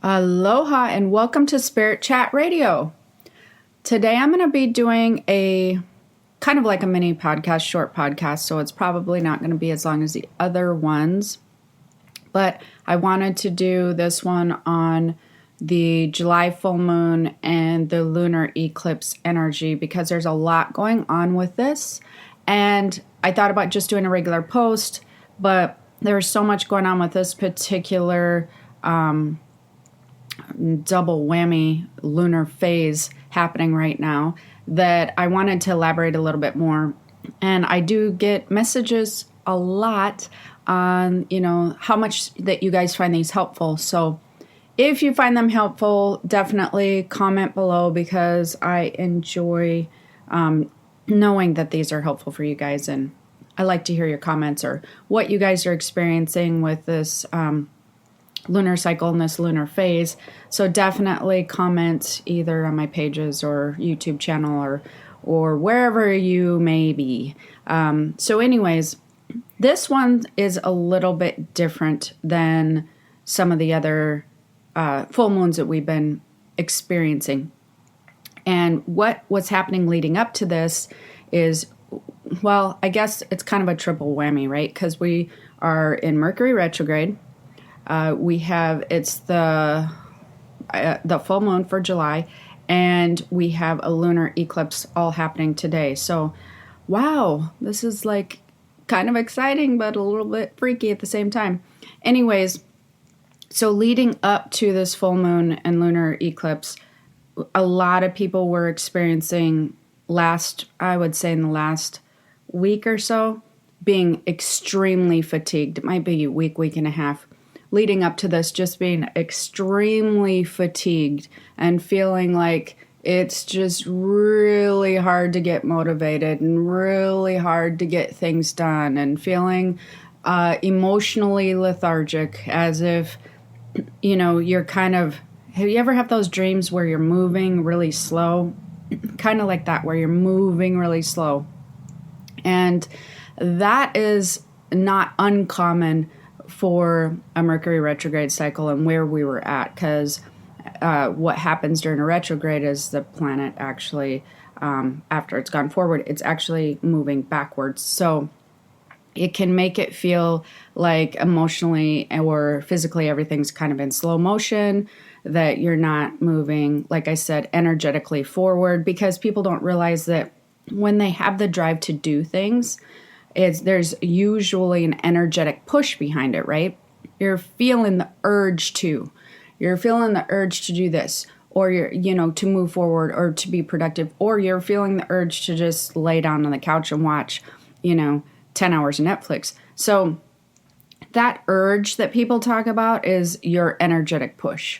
Aloha and welcome to Spirit Chat Radio. Today I'm going to be doing a kind of like a mini podcast, short podcast, so it's probably not going to be as long as the other ones. But I wanted to do this one on the July full moon and the lunar eclipse energy because there's a lot going on with this. And I thought about just doing a regular post, but there's so much going on with this particular double whammy lunar phase happening right now that I wanted to elaborate a little bit more. And I do get messages a lot on, how much that you guys find these helpful. So if you find them helpful, definitely comment below because I enjoy knowing that these are helpful for you guys. And I like to hear your comments or what you guys are experiencing with this lunar cycle and this lunar phase. So definitely comment either on my pages or YouTube channel or wherever you may be. So anyways, this one is a little bit different than some of the other full moons that we've been experiencing. And what's happening leading up to this is, well, I guess it's kind of a triple whammy, right? Because we are in Mercury Retrograde. It's the full moon for July, and we have a lunar eclipse all happening today. So, wow, this is like kind of exciting, but a little bit freaky at the same time. Anyways, so leading up to this full moon and lunar eclipse, a lot of people were experiencing I would say in the last week or so, being extremely fatigued. It might be a week and a half. Leading up to this, just being extremely fatigued and feeling like it's just really hard to get motivated and really hard to get things done and feeling emotionally lethargic as if, you're kind of, have you ever had those dreams where you're moving really slow? Kind of like that, where you're moving really slow. And that is not uncommon for a Mercury retrograde cycle and where we were at, because what happens during a retrograde is the planet actually, after it's gone forward, it's actually moving backwards. So it can make it feel like emotionally or physically everything's kind of in slow motion, that you're not moving, like I said, energetically forward, because people don't realize that when they have the drive to do things, there's usually an energetic push behind it, right? You're feeling the urge to. You're feeling the urge to do this, or to move forward or to be productive, or you're feeling the urge to just lay down on the couch and watch, 10 hours of Netflix. So that urge that people talk about is your energetic push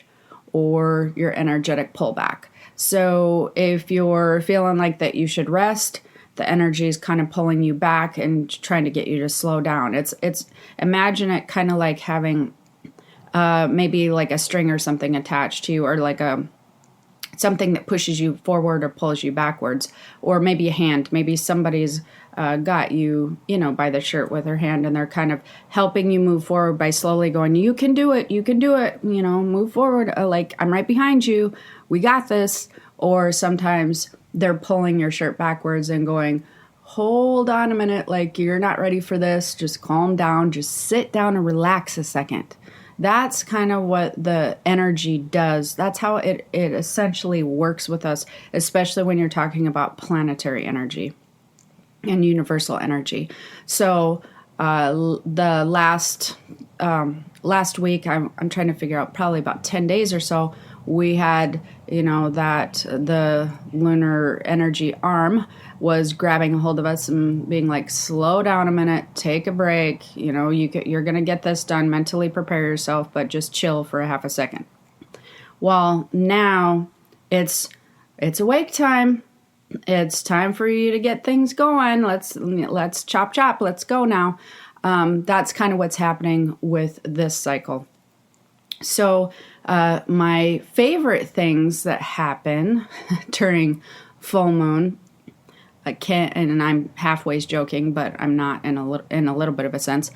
or your energetic pullback. So if you're feeling like that you should rest, the energy is kind of pulling you back and trying to get you to slow down. It's imagine it kind of like having maybe like a string or something attached to you, or like something that pushes you forward or pulls you backwards, or maybe a hand. Maybe somebody's got you, by the shirt with their hand, and they're kind of helping you move forward by slowly going, you can do it, move forward. Like, I'm right behind you. We got this. Or sometimes they're pulling your shirt backwards and going, hold on a minute, like you're not ready for this. Just calm down. Just sit down and relax a second. That's kind of what the energy does. That's how it essentially works with us, especially when you're talking about planetary energy and universal energy. So the last week, I'm trying to figure out, probably about 10 days or so, we had, that the lunar energy arm was grabbing a hold of us and being like, slow down a minute, take a break. You're going to get this done. Mentally prepare yourself, but just chill for a half a second. Well, now it's awake time. It's time for you to get things going. Let's chop. Let's go now. That's kind of what's happening with this cycle. So my favorite things that happen during full moon, and I'm halfway joking, but I'm not in a little bit of a sense,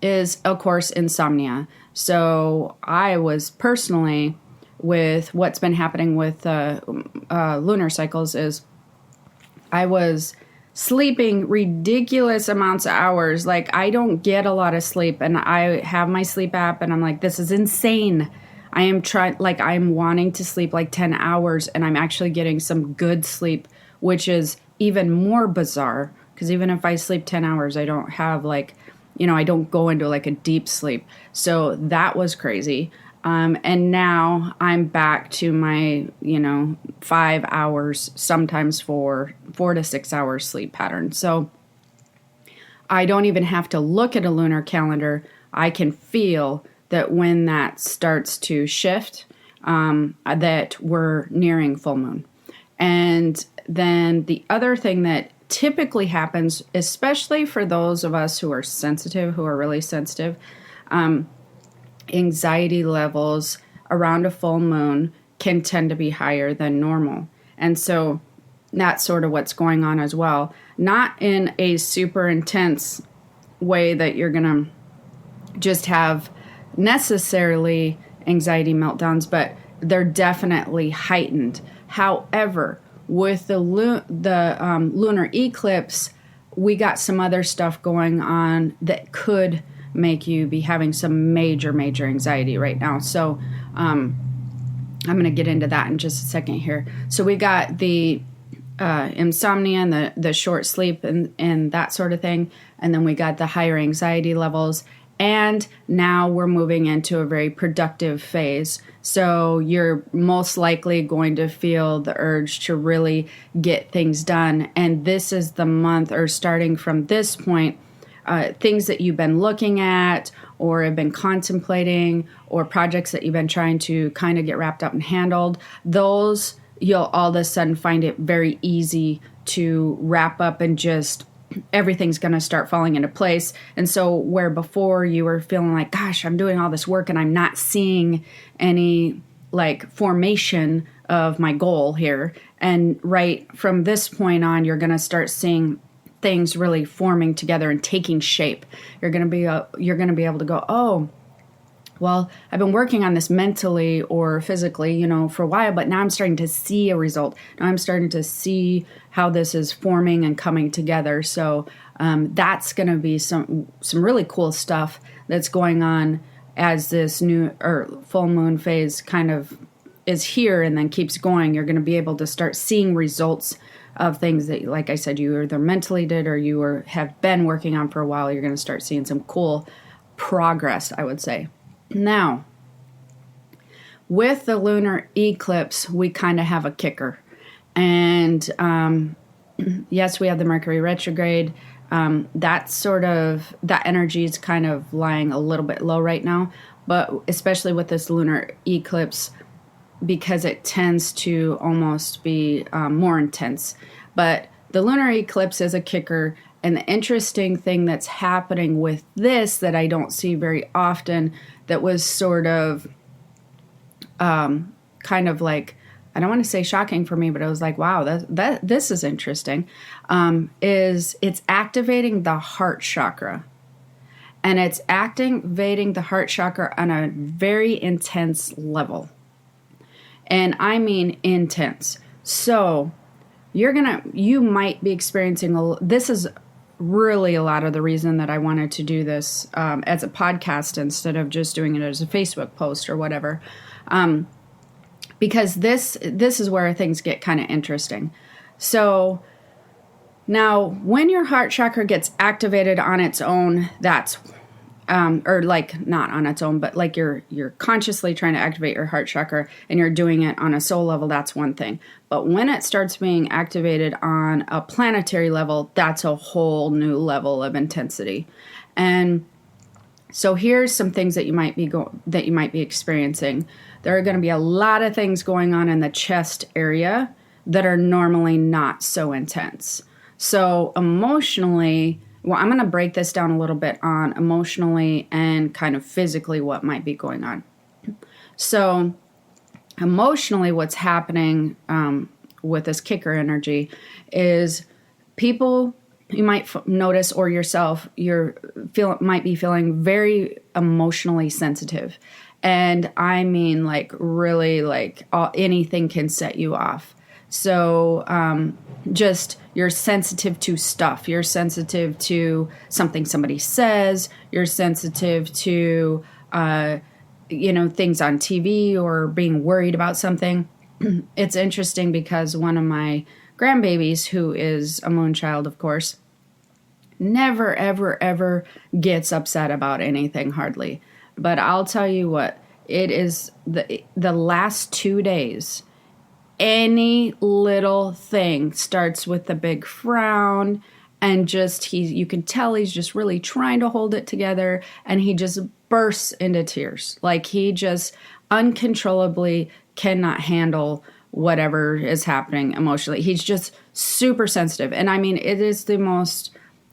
is of course insomnia. So I was personally, with what's been happening with lunar cycles, is I was sleeping ridiculous amounts of hours. Like, I don't get a lot of sleep, and I have my sleep app, and I'm like, this is insane. I'm wanting to sleep like 10 hours, and I'm actually getting some good sleep, which is even more bizarre, because even if I sleep 10 hours, I don't have I don't go into like a deep sleep. So that was crazy. And now I'm back to my, 5 hours, sometimes 4 to 6 hours sleep pattern. So I don't even have to look at a lunar calendar. I can feel that when that starts to shift, that we're nearing full moon. And then the other thing that typically happens, especially for those of us who are sensitive, who are really sensitive, anxiety levels around a full moon can tend to be higher than normal. And so that's sort of what's going on as well. Not in a super intense way that you're going to just have necessarily anxiety meltdowns, but they're definitely heightened. However, with the lunar eclipse, we got some other stuff going on that could make you be having some major anxiety right now. So I'm going to get into that in just a second here. So we got the insomnia and the short sleep and that sort of thing. And then we got the higher anxiety levels. And now we're moving into a very productive phase. So you're most likely going to feel the urge to really get things done. And this is the month, or starting from this point, things that you've been looking at or have been contemplating, or projects that you've been trying to kind of get wrapped up and handled, those you'll all of a sudden find it very easy to wrap up, and just everything's going to start falling into place. And so where before you were feeling like, gosh, I'm doing all this work and I'm not seeing any like formation of my goal here. And right from this point on, you're going to start seeing things really forming together and taking shape. You're going to be able to go, oh, well, I've been working on this mentally or physically, for a while, but now I'm starting to see a result. Now I'm starting to see how this is forming and coming together. So that's going to be some really cool stuff that's going on as this new or full moon phase kind of is here and then keeps going. You're going to be able to start seeing results of things that, like I said, you either mentally did or you have been working on for a while. You're going to start seeing some cool progress, I would say. Now, with the lunar eclipse, we kind of have a kicker. And yes, we have the Mercury Retrograde. That energy is kind of lying a little bit low right now. But especially with this lunar eclipse, because it tends to almost be more intense. But the lunar eclipse is a kicker. And the interesting thing that's happening with this that I don't see very often, that was sort of kind of like, I don't want to say shocking for me, but I was like, wow, this is interesting, is it's activating the heart chakra. And it's activating the heart chakra on a very intense level. And I mean intense. So you might be experiencing this is really a lot of the reason that I wanted to do this as a podcast instead of just doing it as a Facebook post or whatever. Because this is where things get kind of interesting. So now when your heart chakra gets activated on its own, that's or like not on its own, but like you're consciously trying to activate your heart chakra and you're doing it on a soul level, that's one thing. But when it starts being activated on a planetary level, that's a whole new level of intensity. And so here's some things that you might be experiencing. There are going to be a lot of things going on in the chest area that are normally not so intense. So emotionally, well, I'm going to break this down a little bit on emotionally and kind of physically what might be going on. So emotionally, what's happening with this kicker energy is people you might notice, or yourself, might be feeling very emotionally sensitive. And I mean, like, really, like, anything can set you off. So just you're sensitive to stuff. You're sensitive to something somebody says. You're sensitive to, things on TV or being worried about something. It's interesting because one of my grandbabies, who is a moon child, of course, never, ever, ever gets upset about anything, hardly. But I'll tell you what, it is the last 2 days, any little thing starts with a big frown, and you can tell he's just really trying to hold it together, and he just bursts into tears. Like, he just uncontrollably cannot handle whatever is happening emotionally. He's just super sensitive. And I mean, it is the most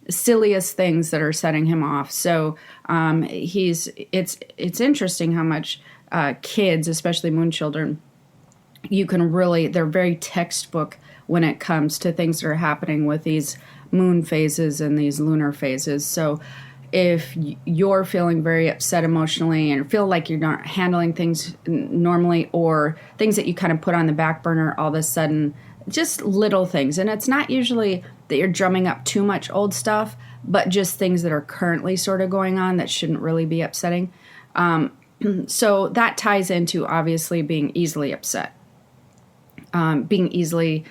silliest things that are setting him off. So it's interesting how much kids, especially moon children, they're very textbook when it comes to things that are happening with these moon phases and these lunar phases. So if you're feeling very upset emotionally and feel like you're not handling things normally, or things that you kind of put on the back burner all of a sudden, just little things. And it's not usually that you're drumming up too much old stuff, but just things that are currently sort of going on that shouldn't really be upsetting. So that ties into, obviously, being easily upset. Being easily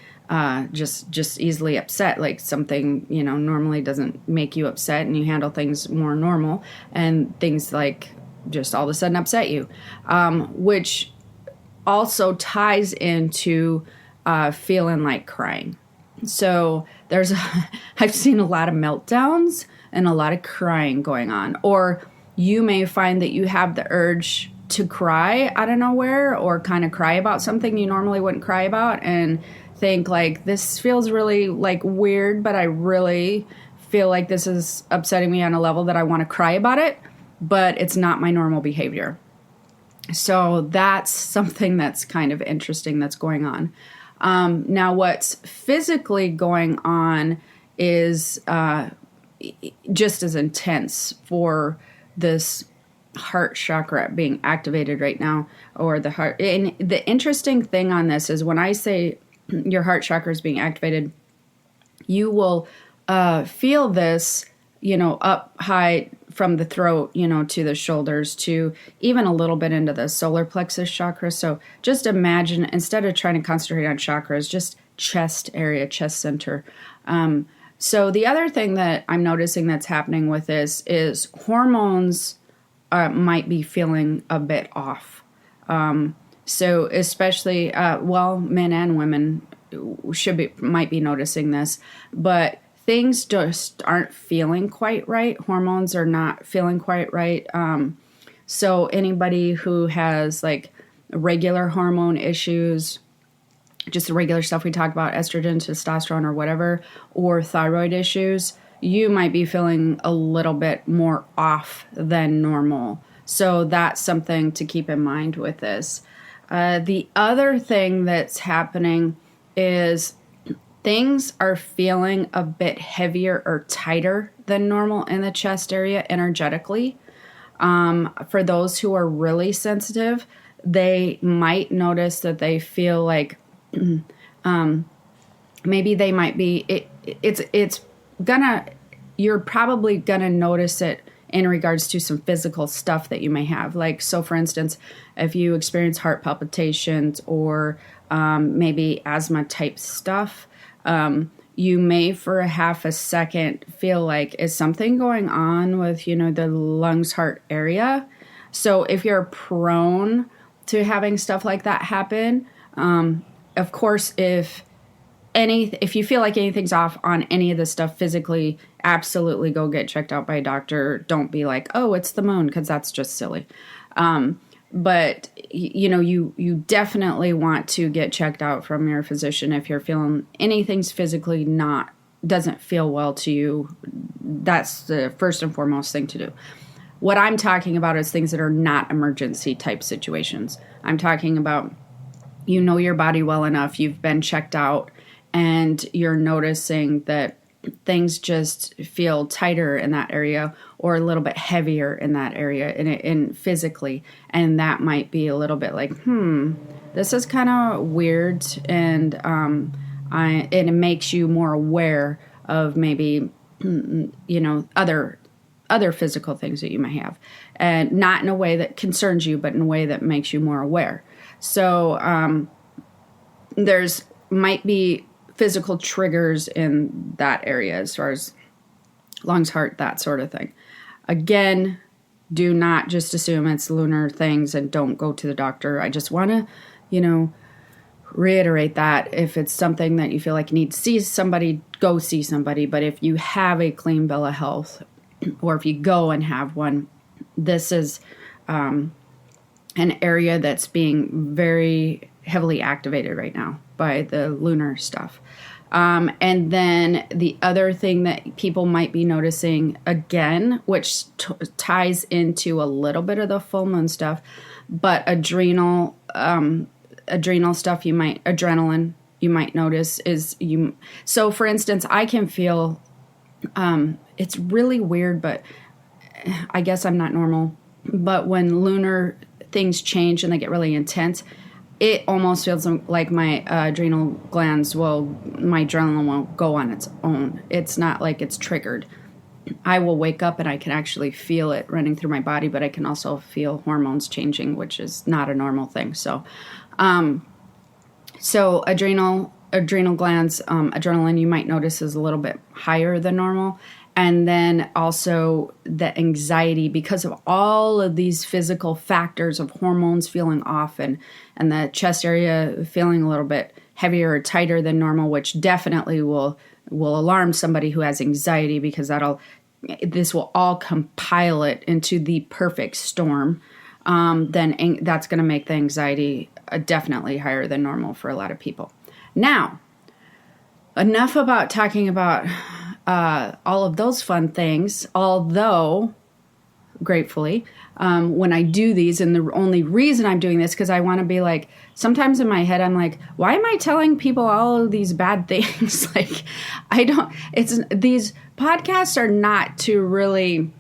just easily upset, like something, normally doesn't make you upset, and you handle things more normal, and things like just all of a sudden upset you, which also ties into feeling like crying. So I've seen a lot of meltdowns and a lot of crying going on. Or you may find that you have the urge to cry out of nowhere, or kind of cry about something you normally wouldn't cry about, and think like, this feels really like weird, but I really feel like this is upsetting me on a level that I want to cry about it, but it's not my normal behavior. So that's something that's kind of interesting that's going on. Now, what's physically going on is just as intense for this heart chakra being activated right now, or the heart. And the interesting thing on this is, when I say your heart chakra is being activated, you will feel this, up high from the throat, to the shoulders, to even a little bit into the solar plexus chakra. So just imagine, instead of trying to concentrate on chakras, just chest area, chest center. So the other thing that I'm noticing that's happening with this is hormones might be feeling a bit off. So especially, men and women might be noticing this, but things just aren't feeling quite right. Hormones are not feeling quite right. So anybody who has like regular hormone issues, just the regular stuff we talk about, estrogen, testosterone, or whatever, or thyroid issues, you might be feeling a little bit more off than normal. So that's something to keep in mind with this. The other thing that's happening is things are feeling a bit heavier or tighter than normal in the chest area energetically. For those who are really sensitive, they might notice that they feel like maybe they might be, you're probably gonna notice it in regards to some physical stuff that you may have. Like, so for instance, if you experience heart palpitations, or maybe asthma type stuff, you may for a half a second feel like, is something going on with, the lungs, heart area? So if you're prone to having stuff like that happen, of course, if you feel like anything's off on any of this stuff physically, absolutely go get checked out by a doctor. Don't be like, oh, it's the moon, because that's just silly. But you definitely want to get checked out from your physician if you're feeling anything's physically doesn't feel well to you. That's the first and foremost thing to do. What I'm talking about is things that are not emergency type situations. I'm talking about, your body well enough, you've been checked out, and you're noticing that things just feel tighter in that area or a little bit heavier in that area in physically. And that might be a little bit like, this is kind of weird. And it makes you more aware of maybe, other physical things that you may have. And not in a way that concerns you, but in a way that makes you more aware. So there's might be physical triggers in that area as far as lungs, heart, that sort of thing. Again, do not just assume it's lunar things and don't go to the doctor. I just want to, reiterate that if it's something that you feel like you need to see somebody, go see somebody. But if you have a clean bill of health, or if you go and have one, this is an area that's being very heavily activated right now by the lunar stuff. And then the other thing that people might be noticing again, which ties into a little bit of the full moon stuff, but adrenal stuff, adrenaline, you might notice so for instance, I can feel, it's really weird, but I guess I'm not normal, but when lunar things change and they get really intense, it almost feels like my adrenal glands my adrenaline won't go on its own. It's not like it's triggered. I will wake up and I can actually feel it running through my body, but I can also feel hormones changing, which is not a normal thing. So adrenal glands, adrenaline, you might notice is a little bit higher than normal. And then also the anxiety, because of all of these physical factors of hormones feeling off and the chest area feeling a little bit heavier or tighter than normal, which definitely will alarm somebody who has anxiety, because this will all compile it into the perfect storm. Then that's going to make the anxiety definitely higher than normal for a lot of people. Now, enough about talking about all of those fun things, although gratefully, when I do these, and the only reason I'm doing this, because I want to be like, sometimes in my head, I'm like, why am I telling people all of these bad things? These podcasts are not to really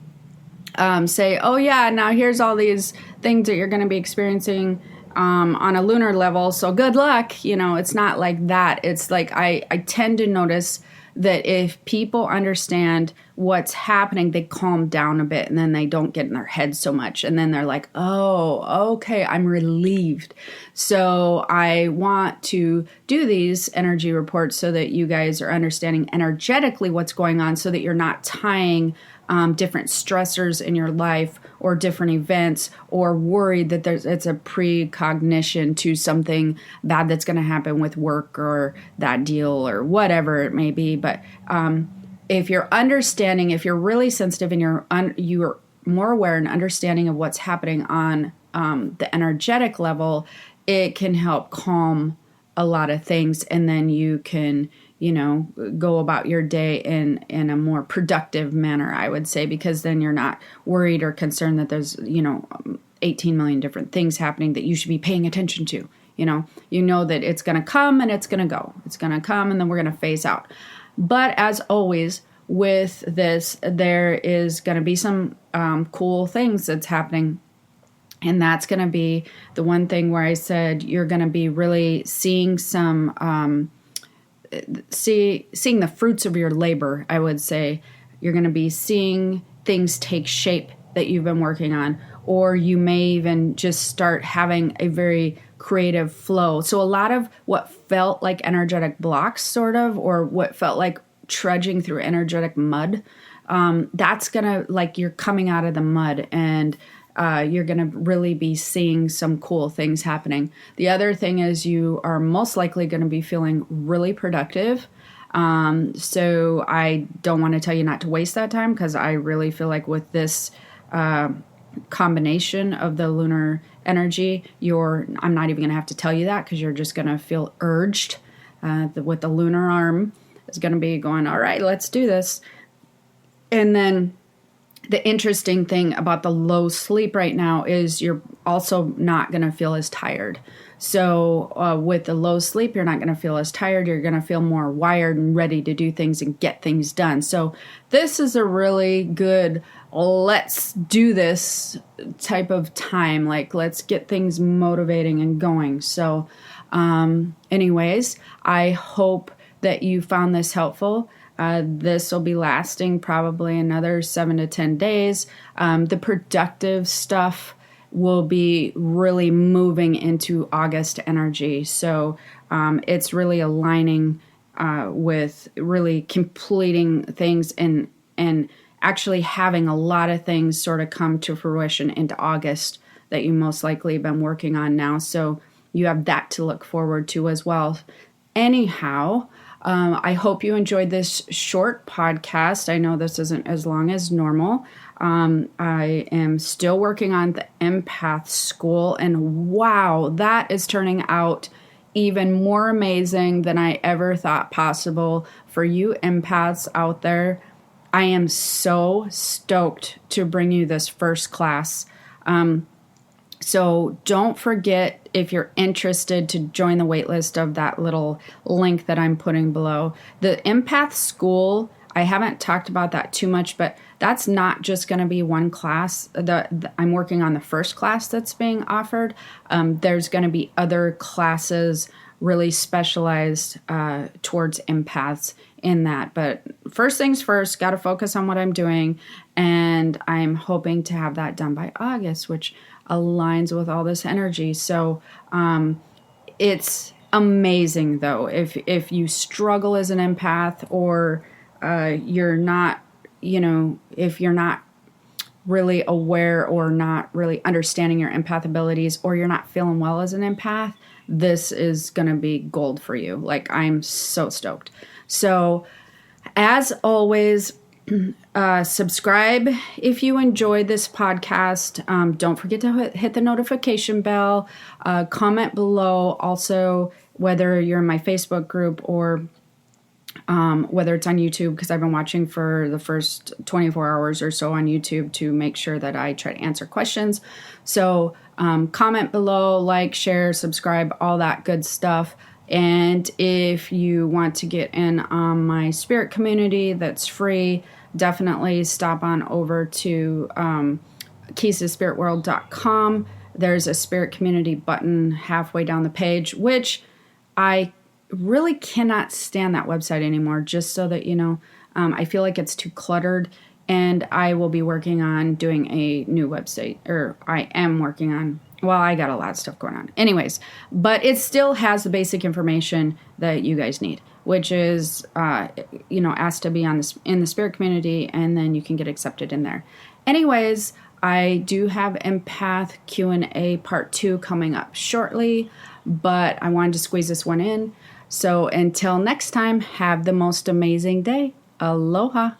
say, oh yeah, now here's all these things that you're going to be experiencing on a lunar level, so good luck. It's not like that. It's like I tend to notice that if people understand what's happening, they calm down a bit, and then they don't get in their head so much. And then they're like, oh, okay, I'm relieved. So I want to do these energy reports so that you guys are understanding energetically what's going on, so that you're not tying different stressors in your life or different events, or worried that it's a precognition to something bad that's going to happen with work or that deal or whatever it may be. But if you're understanding, if you're really sensitive and you're more aware and understanding of what's happening on the energetic level, it can help calm a lot of things, and then you can go about your day in a more productive manner, I would say, because then you're not worried or concerned that there's, 18 million different things happening that you should be paying attention to. You know that it's going to come and it's going to go. It's going to come and then we're going to phase out. But as always with this, there is going to be some cool things that's happening. And that's going to be the one thing where I said you're going to be really seeing some seeing the fruits of your labor. I would say you're going to be seeing things take shape that you've been working on, or you may even just start having a very creative flow. So a lot of what felt like energetic blocks, sort of, or what felt like trudging through energetic mud, that's going to, like, you're coming out of the mud, and you're going to really be seeing some cool things happening. The other thing is you are most likely going to be feeling really productive. So I don't want to tell you not to waste that time, because I really feel like with this combination of the lunar energy, I'm not even going to have to tell you that, because you're just going to feel urged with the lunar arm is going to be going, all right, let's do this. And then the interesting thing about the low sleep right now is you're also not going to feel as tired. So with the low sleep, you're not going to feel as tired. You're going to feel more wired and ready to do things and get things done. So this is a really good, let's do this type of time. Like, let's get things motivating and going. So anyways, I hope that you found this helpful. This will be lasting probably another 7 to 10 days. The productive stuff will be really moving into August energy. So it's really aligning with really completing things and actually having a lot of things sort of come to fruition into August that you most likely have been working on now. So you have that to look forward to as well. Anyhow, I hope you enjoyed this short podcast. I know this isn't as long as normal. I am still working on the empath school, and wow, that is turning out even more amazing than I ever thought possible. For you empaths out there, I am so stoked to bring you this first class. So don't forget, if you're interested, to join the waitlist of that little link that I'm putting below. The empath school, I haven't talked about that too much, but that's not just going to be one class. I'm working on the first class that's being offered. There's going to be other classes really specialized towards empaths in that. But first things first, got to focus on what I'm doing. And I'm hoping to have that done by August, which aligns with all this energy. So it's amazing, though, if you struggle as an empath, or you're not, if you're not really aware or not really understanding your empath abilities, or you're not feeling well as an empath, this is going to be gold for you. Like, I'm so stoked. So as always, subscribe if you enjoyed this podcast. Don't forget to hit the notification bell. Comment below also whether you're in my Facebook group or whether it's on YouTube, because I've been watching for the first 24 hours or so on YouTube to make sure that I try to answer questions. So comment below, like, share, subscribe, all that good stuff. And if you want to get in on my spirit community that's free, definitely stop on over to keystospiritworld.com. There's a spirit community button halfway down the page, which I really cannot stand that website anymore, just so that you know. I feel like it's too cluttered, and I will be working on doing a new website, or I am working on, well, I got a lot of stuff going on. Anyways, but it still has the basic information that you guys need, which is, asked to be on in the spirit community, and then you can get accepted in there. Anyways, I do have Empath Q&A Part 2 coming up shortly, but I wanted to squeeze this one in. So until next time, have the most amazing day. Aloha.